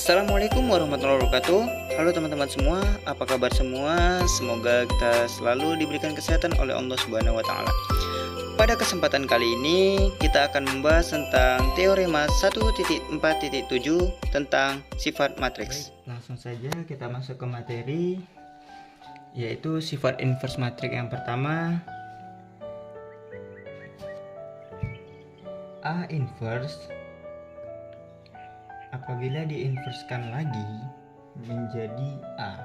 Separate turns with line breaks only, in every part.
Assalamualaikum warahmatullahi wabarakatuh. Halo teman-teman semua, apa kabar semua? Semoga kita selalu diberikan kesehatan oleh Allah Subhanahu wa taala. Pada kesempatan kali ini kita akan membahas tentang teorema 1.4.7 tentang sifat matriks. Baik, langsung saja kita masuk ke materi, yaitu sifat inverse matriks yang pertama. A inverse apabila diinverskan lagi menjadi A.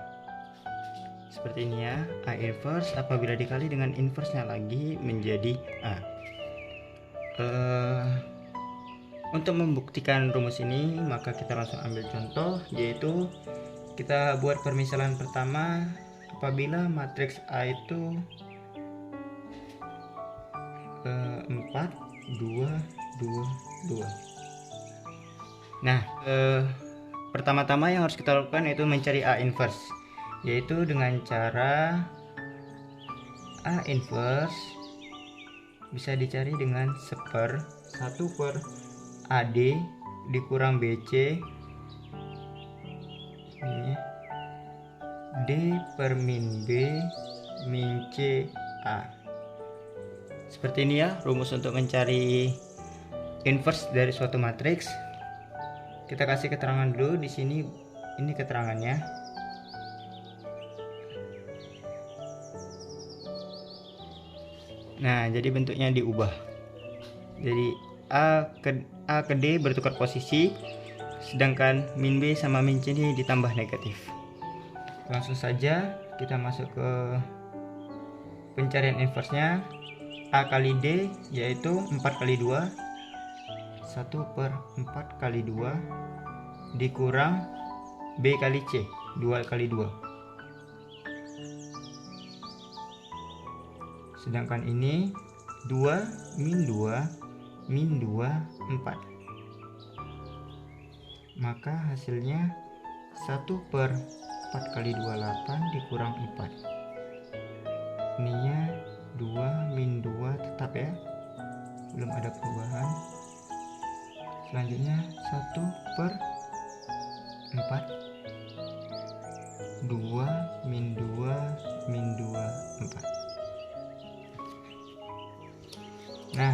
Seperti ini ya, A inverse apabila dikali dengan inversenya lagi menjadi A. Untuk membuktikan rumus ini maka kita langsung ambil contoh, yaitu kita buat permisalan pertama. Apabila matriks A itu 4, 2, 2, 2. Nah, pertama-tama yang harus kita lakukan yaitu mencari A inverse, yaitu dengan cara A inverse bisa dicari dengan 1/AD dikurang BC ini, D per min B min C A. Seperti ini ya rumus untuk mencari inverse dari suatu matriks. Kita kasih keterangan dulu di sini, ini keterangannya. Nah, jadi bentuknya diubah. Jadi A ke D bertukar posisi, sedangkan min B sama min C ini ditambah negatif. Langsung saja kita masuk ke pencarian inverse-nya. A kali D yaitu 4 kali 2, 1/4 kali 2 dikurang B kali C, 2 kali 2. Sedangkan ini 2 min 2 min 2 4. Maka hasilnya 1/4 kali 2 8 dikurang 4. Ininya 2 min 2 tetap ya, belum ada perubahan. Selanjutnya 1/4 2 min 2 min 2 4. Nah,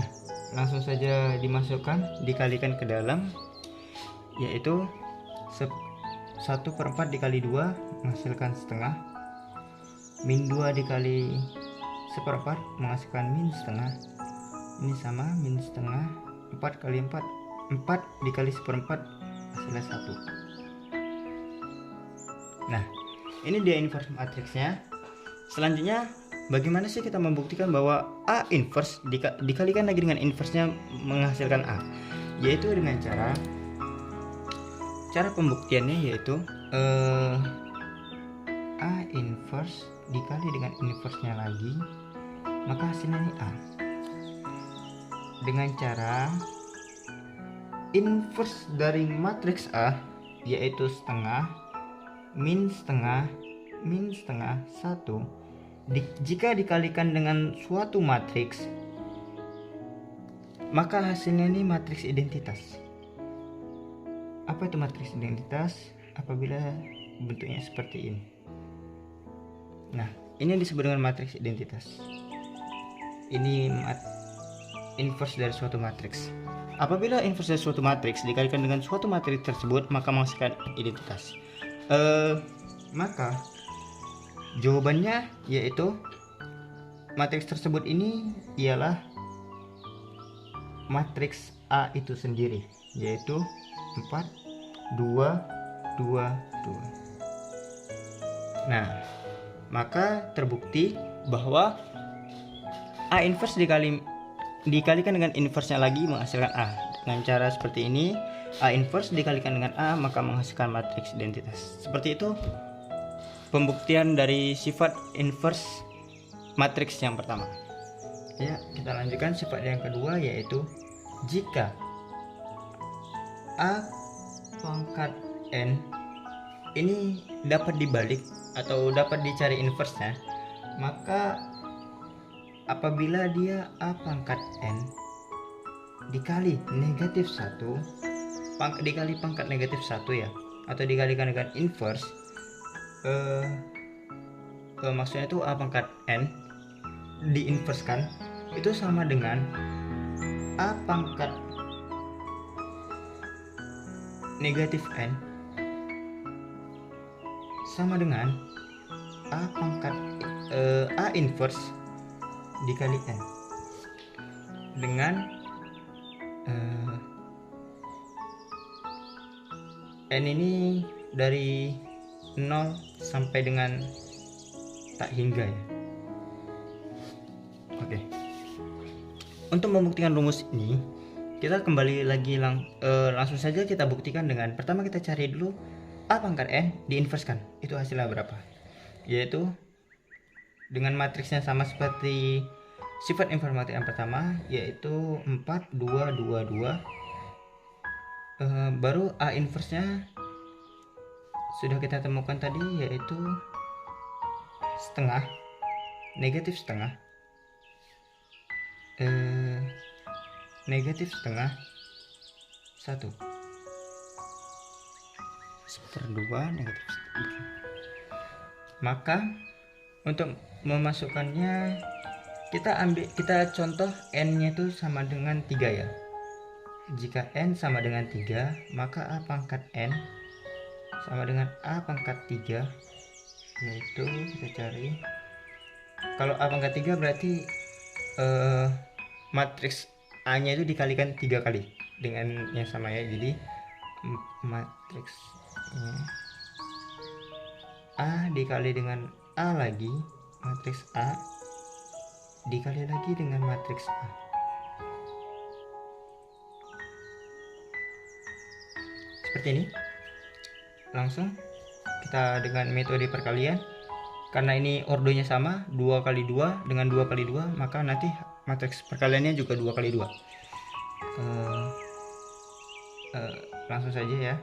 langsung saja dimasukkan, dikalikan ke dalam, yaitu 1/4 dikali 2 menghasilkan setengah, min 2 dikali 1/4 menghasilkan min setengah, ini sama min setengah, 4 kali 4 4 dikali 1/4 hasilnya 1. Nah, ini dia inverse matriksnya. Selanjutnya, bagaimana sih kita membuktikan bahwa A inverse dikalikan lagi dengan inversenya menghasilkan A? Yaitu dengan cara pembuktiannya yaitu A inverse dikali dengan inversenya lagi, maka hasilnya ini A. Dengan cara inverse dari matriks A yaitu setengah min setengah min setengah 1 jika dikalikan dengan suatu matriks, maka hasilnya ini matriks identitas. Apa itu matriks identitas? Apabila bentuknya seperti ini. Nah, ini disebut dengan matriks identitas. Ini inverse dari suatu matriks. Apabila inverse dari suatu matriks dikalikan dengan suatu matriks tersebut, maka menghasilkan identitas. Maka jawabannya yaitu matriks tersebut ini ialah matriks A itu sendiri, yaitu 4 2 2 2. Nah, maka terbukti bahwa A inverse dikalikan dengan inversenya lagi menghasilkan A. Dengan cara seperti ini, A inverse dikalikan dengan A maka menghasilkan matriks identitas. Seperti itu pembuktian dari sifat inverse matriks yang pertama. Ya, kita lanjutkan sifat yang kedua, yaitu jika A pangkat N ini dapat dibalik atau dapat dicari inversenya, maka apabila dia A pangkat N dikali negatif 1 dikali pangkat negatif 1 ya, atau dikalikan dengan inverse, maksudnya itu A pangkat N diinverskan itu sama dengan A pangkat negatif N sama dengan A pangkat A inverse dikali N dengan N ini dari 0 sampai dengan tak hingga ya. Oke. Untuk membuktikan rumus ini, kita kembali lagi langsung saja kita buktikan dengan pertama kita cari dulu A pangkat N diinverskan. Itu hasilnya berapa? Yaitu dengan matriksnya sama seperti sifat informatif yang pertama, yaitu 4 2 2 2. Baru A inverse-nya sudah kita temukan tadi, yaitu setengah, negatif setengah, negatif setengah 1 1/2 negatif setengah. Maka untuk memasukkannya kita contoh N-nya itu sama dengan 3 ya. Jika N sama dengan 3, maka A pangkat N sama dengan A pangkat 3, yaitu kita cari, kalau A pangkat 3 berarti matriks A nya itu dikalikan 3 kali dengan yang sama ya. Jadi matriksnya A dikali dengan A lagi, matriks A dikali lagi dengan matriks A. Seperti ini. Langsung kita dengan metode perkalian, karena ini ordonya sama 2 kali 2 dengan 2 kali 2, maka nanti matriks perkaliannya juga 2 kali 2. Langsung saja ya.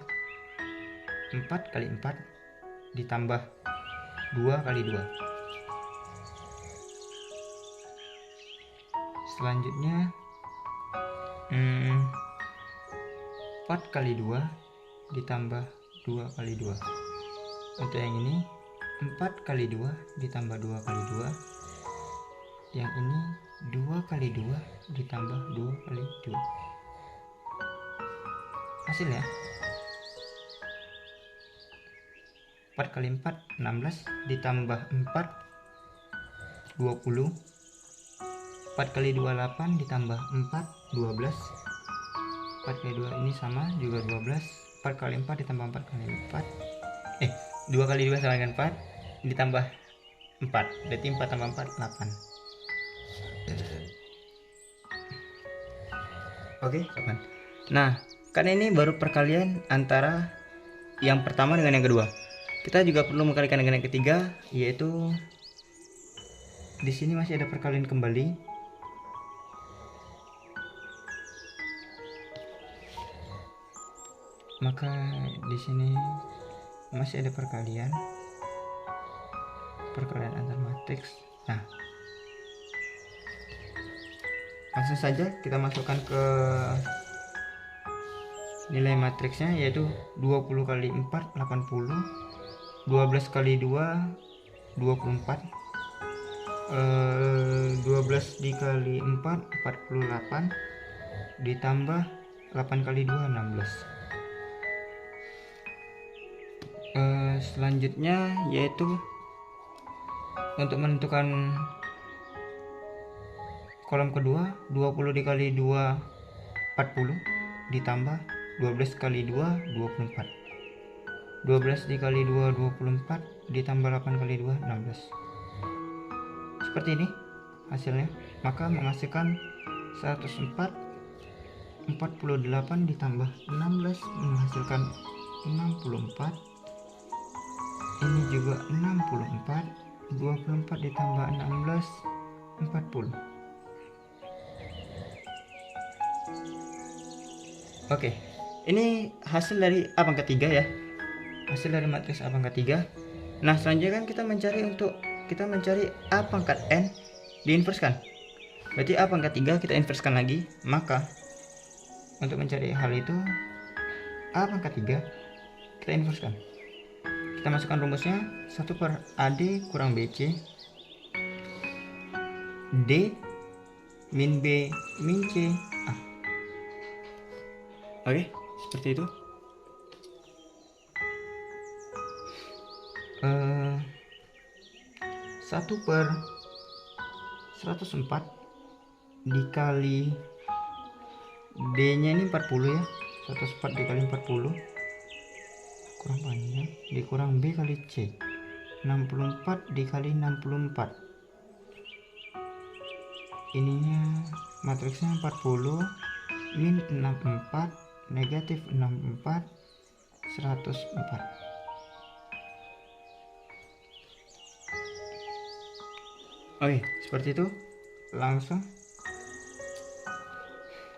4 kali 4 ditambah 2 kali 2. Selanjutnya 4 kali 2 ditambah 2 kali 2. Untuk yang ini 4 kali 2 ditambah 2 kali 2. Yang ini 2 kali 2 ditambah 2 kali 2. Hasilnya 4 kali 4 16 ditambah 4 20. 4 kali 2 8 ditambah 4 12. 4 kali 2 ini sama juga 12. 4 kali 4 ditambah 4 kali 4, 2 kali 2 sama dengan 4 ditambah 4, berarti 4 tambah 4 8. Oke kawan. Nah, karena ini baru perkalian antara yang pertama dengan yang kedua, kita juga perlu mengkalikan dengan yang ketiga, yaitu di sini masih ada perkalian kembali. Maka di sini masih ada perkalian antar matriks. Nah, langsung saja kita masukkan ke nilai matriksnya, yaitu 20 kali 4 80, 12 kali 2 24, 12 dikali 4 48, ditambah 8 kali 2 16. Selanjutnya yaitu untuk menentukan kolom kedua, 20 dikali 2 40 ditambah 12 kali 2 24, 12 dikali 2 24 ditambah 8 kali 2 16. Seperti ini hasilnya, maka menghasilkan 104. 48 ditambah 16 menghasilkan 64. Ini juga 64. 24 ditambah 16 40. Oke, ini hasil dari A pangkat 3 ya, hasil dari matriks A pangkat 3. Nah, selanjutnya kan kita mencari A pangkat N diinverskan. Berarti A pangkat 3 kita inverskan lagi. Maka untuk mencari hal itu, A pangkat 3 kita inverskan. Kita masukkan rumusnya 1 per AD kurang BC D min B min C A. Oke, seperti itu. 1 per 104 dikali D nya ini 40 ya, 104 dikali 40 kurang panjang, dikurang B kali C 64 dikali 64, ininya matriksnya 40 min 64 negatif 64 104. Oke, seperti itu. Langsung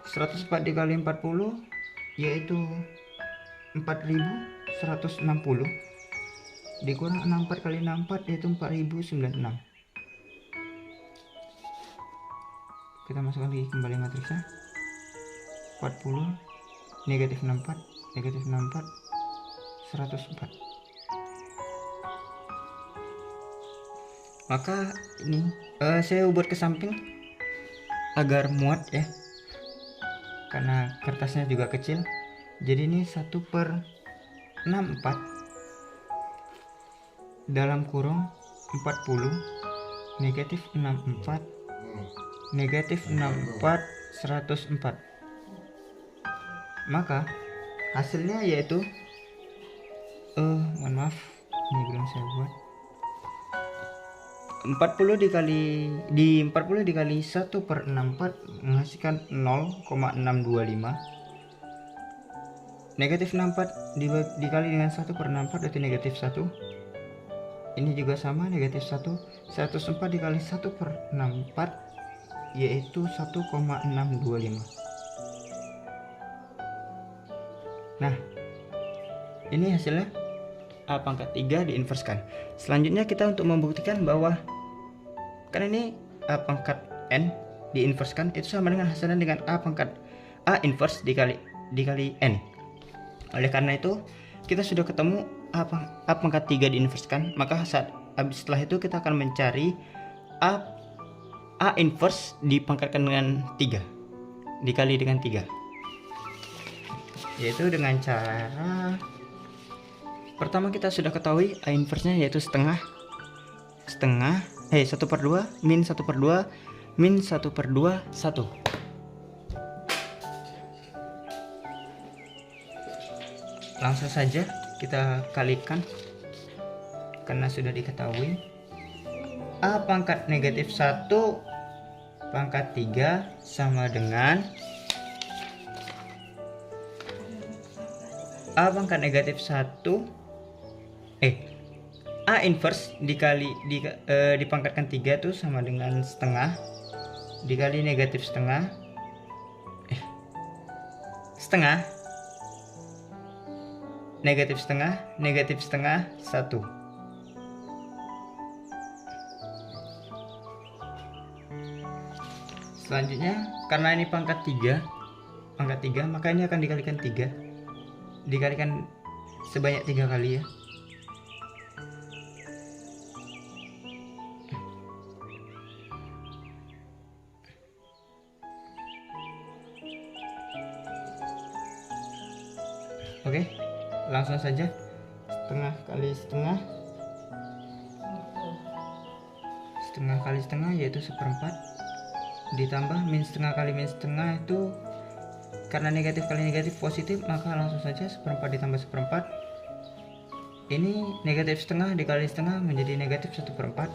104 dikali 40 yaitu 4160 dikurang 64 kali 64 yaitu 4096. Kita masukkan lagi kembali matriksnya 40 negatif 64 negatif 64 104. Maka ini saya buat ke samping agar muat ya, karena kertasnya juga kecil. Jadi ini 1 per 64 dalam kurung 40 negatif 64 negatif 64 104. Maka hasilnya yaitu mohon maaf ini belum saya buat. 40 dikali 1 per 64 menghasilkan 0,625. Negatif 64 dikali dengan 1 per 64 berarti negatif 1. Ini juga sama, negatif 1. 104 dikali 1 per 64 yaitu 1,625. Nah, ini hasilnya A pangkat 3 diinverskan. Selanjutnya kita untuk membuktikan bahwa kan ini A pangkat N diinverskan itu sama dengan hasilnya dengan A pangkat A inverse dikali N. Oleh karena itu kita sudah ketemu A pangkat 3 diinverskan, maka setelah itu kita akan mencari A inverse dipangkatkan dengan 3 dikali dengan 3, yaitu dengan cara pertama kita sudah ketahui A inverse nya yaitu setengah 1 per 2 min 1 per 2 min 1 per 2 1. Langsung saja kita kalikan karena sudah diketahui. A pangkat negatif 1 pangkat 3 sama dengan A pangkat negatif 1 A inverse dipangkatkan 3 tuh sama dengan setengah dikali negatif setengah negatif setengah 1. Selanjutnya karena ini pangkat 3 maka ini akan dikalikan 3 dikalikan sebanyak 3 kali ya. Oke, langsung saja setengah kali setengah yaitu 1/4 ditambah min setengah kali min setengah itu karena negatif kali negatif positif, maka langsung saja 1/4 ditambah 1/4 ini negatif setengah dikali setengah menjadi negatif 1/4.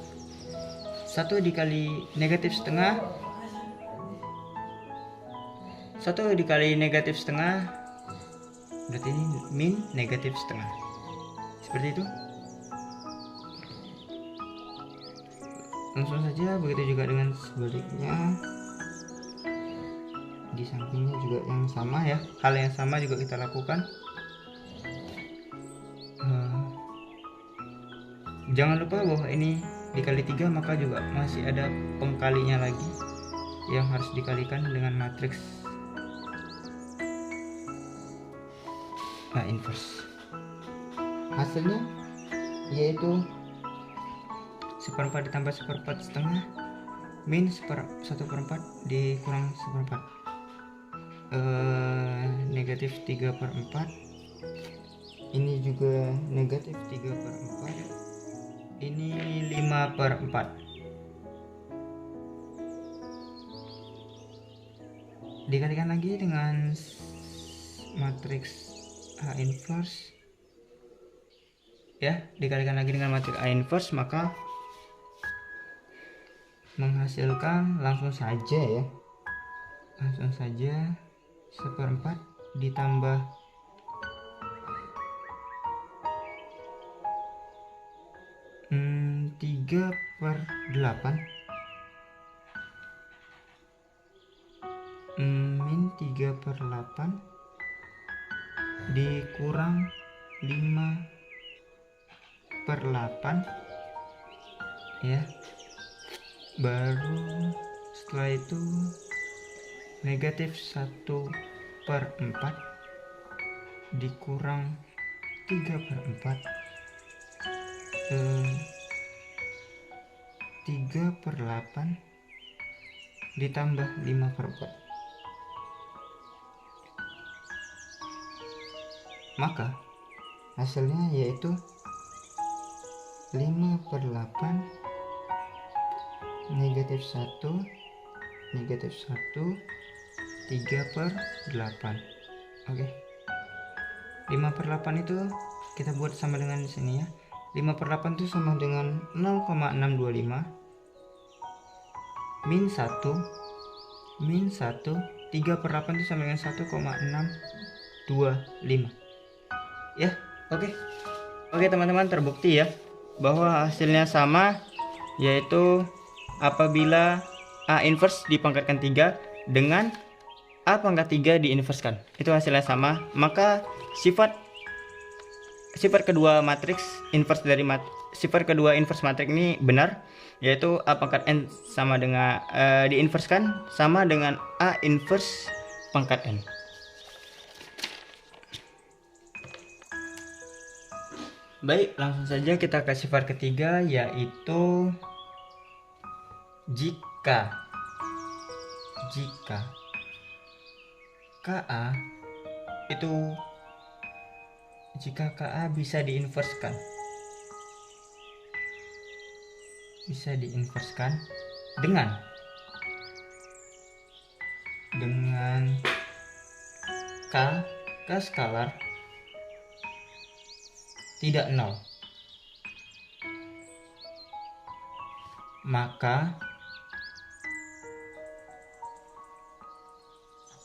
1 dikali negatif setengah 1 dikali negatif setengah berarti ini min negatif setengah, seperti itu. Langsung saja begitu juga dengan sebaliknya, di sampingnya juga yang sama ya, hal yang sama juga kita lakukan. Jangan lupa bahwa ini dikali 3 maka juga masih ada pengkalinya lagi yang harus dikalikan dengan matriks A inverse. hasilnya yaitu 1/4 ditambah 1/4 min 1/4 dikurang 1/4, negatif 3/4. Ini juga negatif 3/4. Ini 5/4. Dikalikan lagi dengan matriks A inverse ya, dikalikan lagi dengan matriks A inverse, maka menghasilkan langsung saja 1/4 ditambah 3/8 min 3/8 dikurang 5/8 ya. Baru setelah itu negatif 1/4 dikurang 3/4, 3/8 ditambah 5/4, maka hasilnya yaitu 5/8 negatif 1 3/8. Oke, 5/8 itu kita buat sama dengan di sini ya. 5/8 itu sama dengan 0,625 min 1 3/8 itu sama dengan 1,625 ya. Oke teman-teman, terbukti ya bahwa hasilnya sama, yaitu apabila A inverse dipangkatkan 3 dengan A pangkat 3 diinverskan, itu hasilnya sama. Maka sifat kedua matriks inverse dari sifat kedua inverse matriks ini benar, yaitu A pangkat n sama dengan diinverskan sama dengan A inverse pangkat n. Baik, langsung saja kita ke sifat ketiga, yaitu jika KA itu bisa diinverskan dengan K skalar tidak 0, maka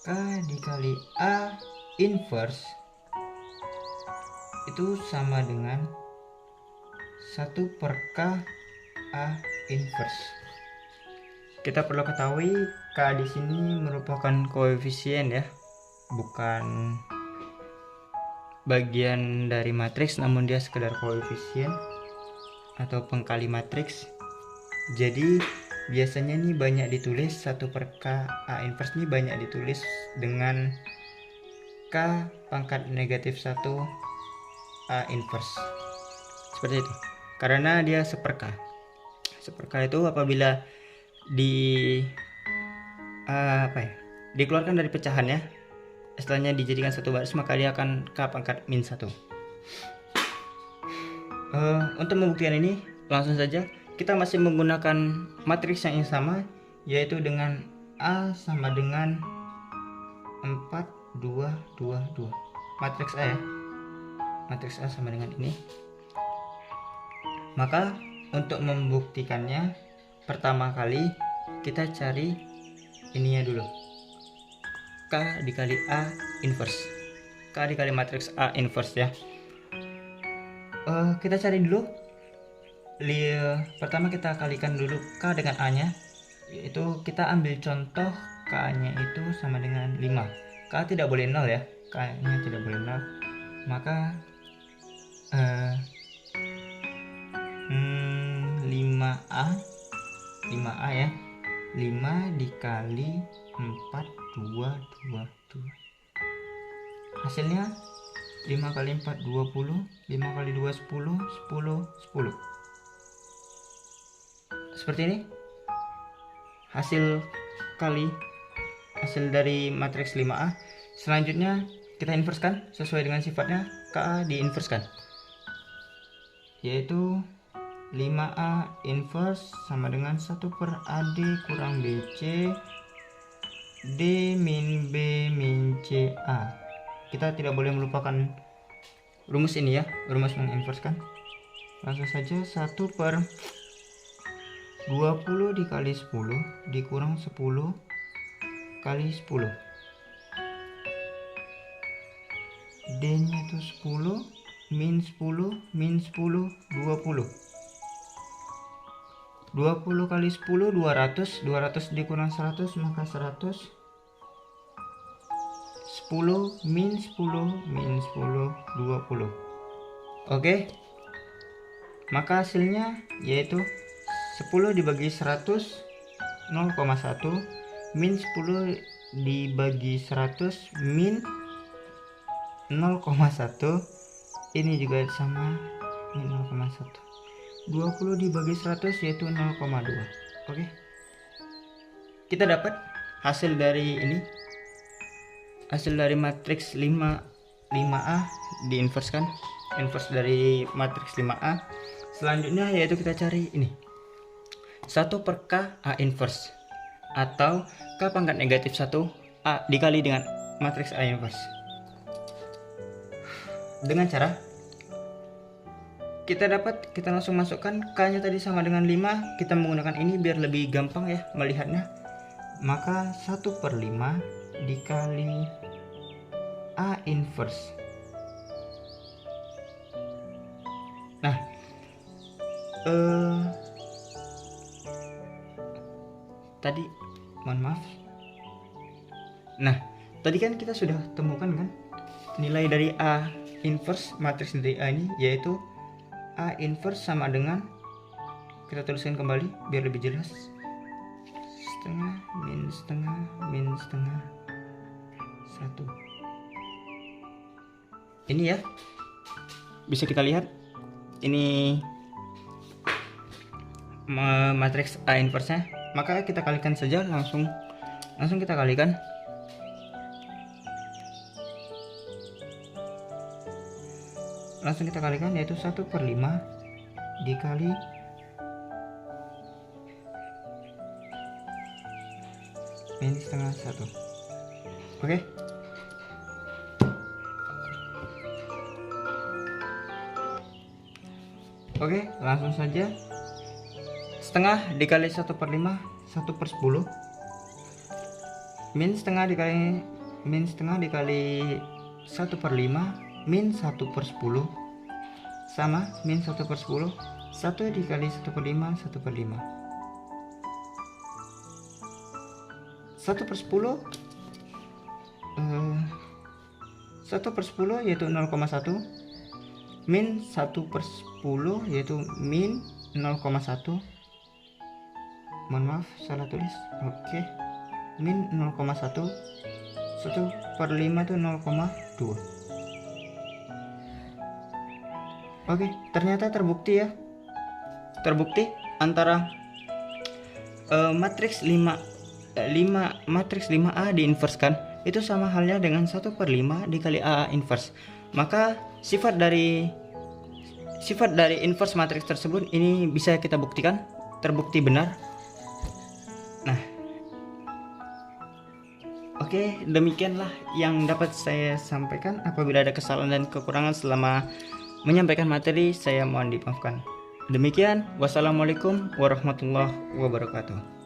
K dikali A inverse itu sama dengan 1/K A inverse. Kita perlu ketahui K di sini merupakan koefisien ya, bukan bagian dari matriks, namun dia sekedar koefisien atau pengkali matriks. Jadi biasanya nih banyak ditulis 1/K A inverse ini banyak ditulis dengan K pangkat negatif 1 A inverse, seperti itu, karena dia 1/K. 1/K itu apabila dikeluarkan dari pecahannya, setelahnya dijadikan satu baris, maka dia akan K pangkat min 1. Untuk membuktikan ini, langsung saja kita masih menggunakan matriks yang sama, yaitu dengan A sama dengan 4, 2, 2, 2. Matriks A ya. Matriks A sama dengan ini. Maka untuk membuktikannya, pertama kali kita cari ininya dulu. K dikali A inverse, K dikali matriks A inverse ya. Kita cari dulu. Pertama kita kalikan dulu K dengan A nya, yaitu kita ambil contoh K nya itu sama dengan 5. K tidak boleh 0 ya, K nya tidak boleh 0, maka 5A ya, 5 dikali 4, 2, 2, 2. Hasilnya 5 kali 4 20, 5 kali 2 10, 10, 10. Seperti ini hasil dari matriks 5A. Selanjutnya kita inverskan sesuai dengan sifatnya. KA diinverskan, yaitu 5A inverse sama dengan 1 per AD kurang BC D min B min CA. Kita tidak boleh melupakan rumus ini ya, rumus menginverskan. Langsung saja 1 per 20 dikali 10 dikurang 10 kali 10. D nya itu 10 min 10 min 10 20. 20 kali 10 200, 200 dikurang 100 maka 100. 10 min 10 min 10 20. Oke, maka hasilnya yaitu 10 dibagi 100 0,1 min 10 dibagi 100 min 0,1. Ini juga sama min 0,1. 20 dibagi 100 yaitu 0,2. Oke, kita dapat hasil dari ini, hasil dari matriks 5A diinverskan, inverse dari matriks 5A. Selanjutnya yaitu kita cari ini 1 per K A inverse atau K pangkat negatif 1 A dikali dengan matriks A inverse. Dengan cara kita langsung masukkan K nya tadi sama dengan 5. Kita menggunakan ini biar lebih gampang ya melihatnya. Maka 1 per 5 dikali A inverse. Nah, tadi mohon maaf. Nah, tadi kan kita sudah temukan kan nilai dari A inverse, matriks dari A ini, yaitu A inverse sama dengan, kita tuliskan kembali biar lebih jelas, setengah min setengah min setengah 1. Ini ya, bisa kita lihat ini matriks A inverse nya. Maka kita kalikan saja, langsung kita kalikan. Langsung kita kalikan, yaitu 1 per 5 dikali min setengah 1. Oke. Oke, langsung saja. Setengah dikali 1 per 5 1 per 10. Min setengah dikali 1 per 5 min 1 per 10 sama min 1 per 10. 1 dikali 1 per 5 1 per 5. 1 per 10 1 per 10 yaitu 0,1 min 1 per 10 yaitu min 0,1. Mohon maaf salah tulis. Oke, min 0,1. 1 per 5 itu 0,2. Oke, ternyata terbukti ya. Terbukti antara matriks 5A diinverskan itu sama halnya dengan 1 per 5 dikali A inverse. Maka sifat dari inverse matriks tersebut ini bisa kita buktikan terbukti benar. Nah, oke, demikianlah yang dapat saya sampaikan. Apabila ada kesalahan dan kekurangan selama menyampaikan materi, saya mohon dimaafkan. Demikian, wassalamualaikum warahmatullahi wabarakatuh.